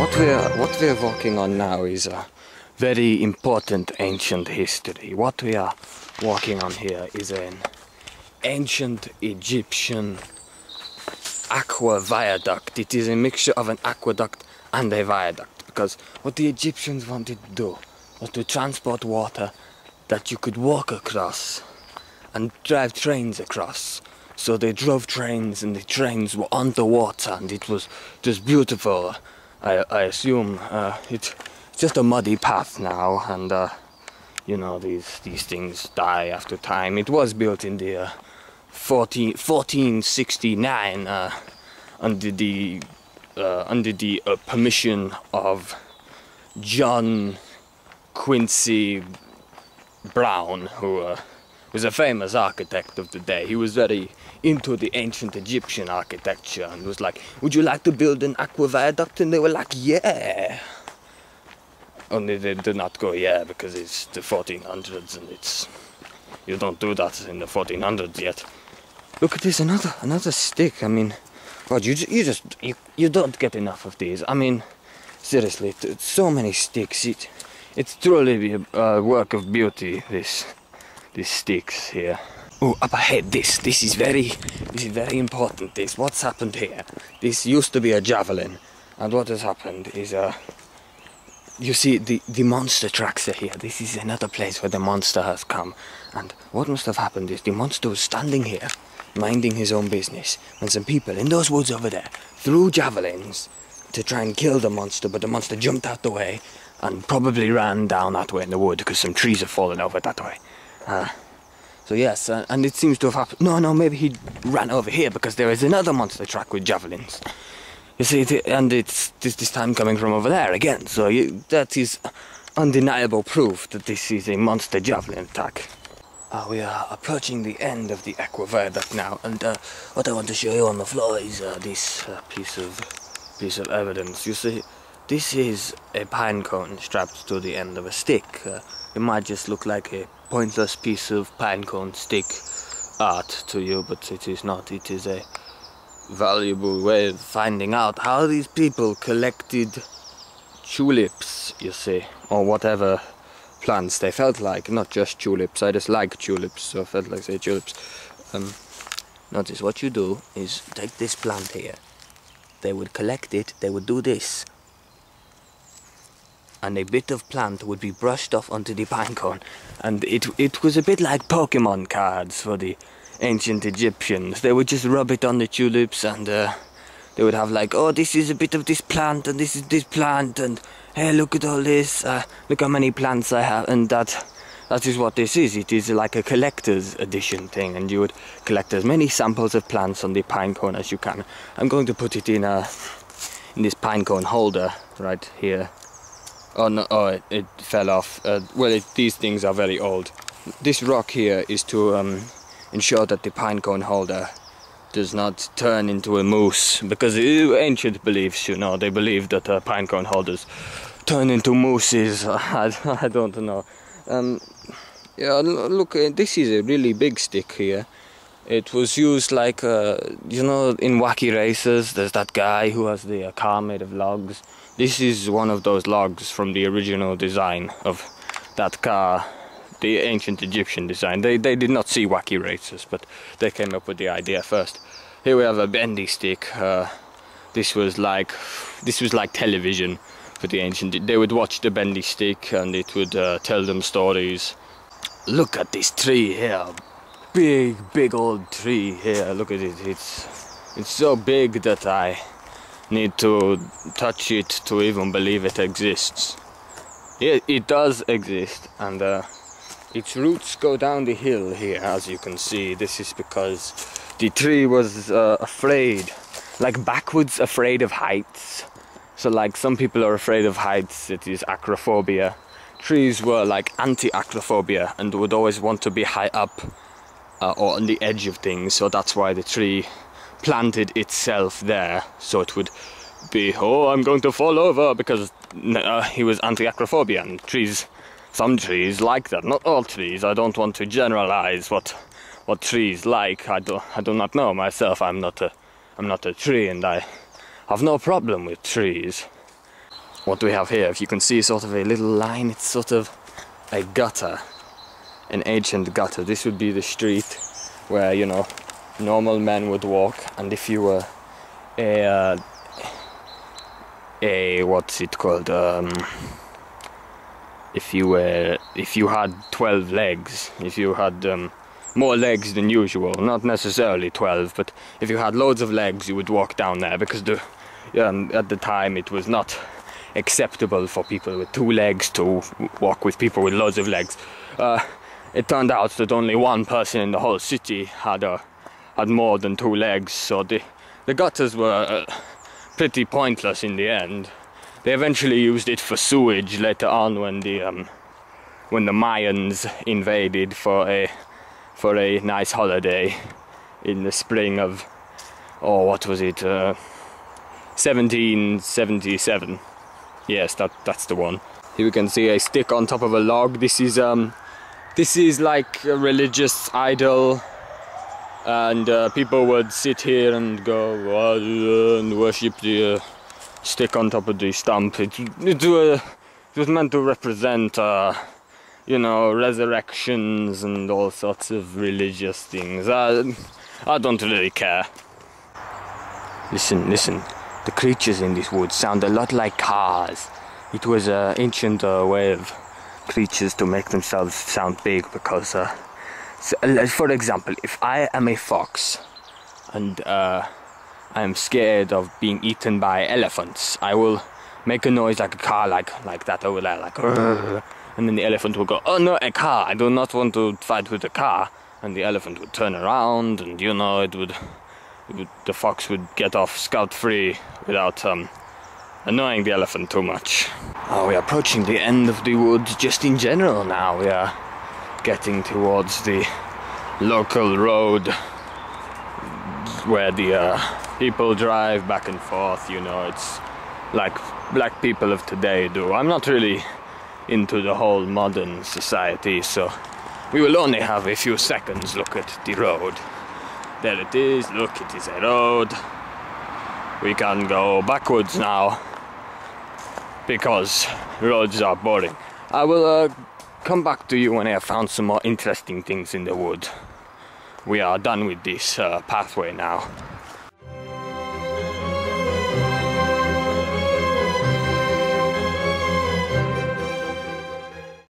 what we're working on now is a very important ancient history. What we are working on here is an ancient Egyptian aqua viaduct. It is a mixture of an aqueduct and a viaduct, because what the Egyptians wanted to do was to transport water that you could walk across and drive trains across. So they drove trains, and the trains were on the water, and it was just beautiful. I assume it's just a muddy path now, and you know, these things die after time. It was built in the 1469 under the permission of John Quincy Brown, who was a famous architect of the day. He was very into the ancient Egyptian architecture and was like, "Would you like to build an aqua viaduct?" And they were like, "Yeah." Only they did not go "yeah" because it's the 1400s, and you don't do that in the 1400s yet. Look at this, another stick. I mean, God, you don't get enough of these. I mean, seriously, so many sticks. It's truly a work of beauty. These sticks here. Oh, up ahead, this is very important. What's happened here? This used to be a javelin, and what has happened is you see the monster tracks are here. This is another place where the monster has come, and what must have happened is the monster was standing here, minding his own business, when some people in those woods over there threw javelins to try and kill the monster, but the monster jumped out the way and probably ran down that way in the wood because some trees have fallen over that way. So yes, and it seems to have happened. No, maybe he ran over here because there is another monster track with javelins. You see, and it's this time coming from over there again. So that is undeniable proof that this is a monster javelin attack. We are approaching the end of the aqua viaduct now, and what I want to show you on the floor is this piece of evidence. You see, this is a pine cone strapped to the end of a stick. It might just look like a pointless piece of pine cone stick art to you, but it is not. It is a valuable way of finding out how these people collected tulips, you see, or whatever plants they felt like. Not just tulips, I just like tulips, so I felt like say tulips. Notice what you do is take this plant here. They would collect it, they would do this, and a bit of plant would be brushed off onto the pine cone, and it was a bit like Pokemon cards for the ancient Egyptians. They would just rub it on the tulips, and they would have like, "Oh, this is a bit of this plant, and this is this plant, and hey, look at all this, look how many plants I have," and that is what this is. It is like a collector's edition thing, and you would collect as many samples of plants on the pine cone as you can. I'm going to put it in this pine cone holder right here. Oh no, it fell off. Well, these things are very old. This rock here is to ensure that the pine cone holder does not turn into a moose, because ancient beliefs, you know, they believe that pine cone holders turn into mooses. I don't know. Yeah, look, this is a really big stick here. It was used like, you know, in Wacky Races, there's that guy who has the car made of logs. This is one of those logs from the original design of that car, the ancient Egyptian design. They did not see Wacky Races, but they came up with the idea first. Here we have a bendy stick. This was like television for the ancient. They would watch the bendy stick, and it would tell them stories. Look at this tree here. Big old tree here. Look at it. It's so big that I need to touch it to even believe it exists. It does exist, and its roots go down the hill here, as you can see. This is because the tree was afraid, like backwards afraid of heights. So like some people are afraid of heights, it is acrophobia. Trees were like anti-acrophobia and would always want to be high up or on the edge of things, so that's why the tree planted itself there, so it would be, "Oh, I'm going to fall over," because he was anti-acrophobia, and some trees like that. Not all trees. I don't want to generalize what trees like. I do not know myself. I'm not a tree, and I have no problem with trees. what we have here, if you can see sort of a little line, it's sort of a gutter, an ancient gutter. This would be the street where, you know, normal men would walk, and if you were a what's it called, if you had 12 legs, if you had more legs than usual, not necessarily 12, but if you had loads of legs, you would walk down there, because at the time it was not acceptable for people with 2 legs to walk with people with loads of legs. It turned out that only one person in the whole city had more than 2 legs, so the gutters were pretty pointless in the end. They eventually used it for sewage later on when the Mayans invaded for a nice holiday in the spring of, what was it, 1777. Yes, that's the one. Here we can see a stick on top of a log. This is like a religious idol, and people would sit here and go and worship the stick on top of the stump. It was meant to represent, you know, resurrections and all sorts of religious things. I don't really care. Listen. The creatures in this wood sound a lot like cars. It was an ancient way of creatures to make themselves sound big, because, for example, if I am a fox and I am scared of being eaten by elephants, I will make a noise like a car, like that over there, like, and then the elephant will go, oh no, a car, I do not want to fight with a car, and the elephant would turn around, and, you know, the fox would get off scot-free without annoying the elephant too much. Oh, we are approaching the end of the woods just in general now. We are getting towards the local road where the people drive back and forth, you know. It's like black people of today do. I'm not really into the whole modern society, so we will only have a few seconds look at the road. There it is, look, it is a road. We can go backwards now, because roads are boring. I will come back to you when I have found some more interesting things in the wood. We are done with this pathway now.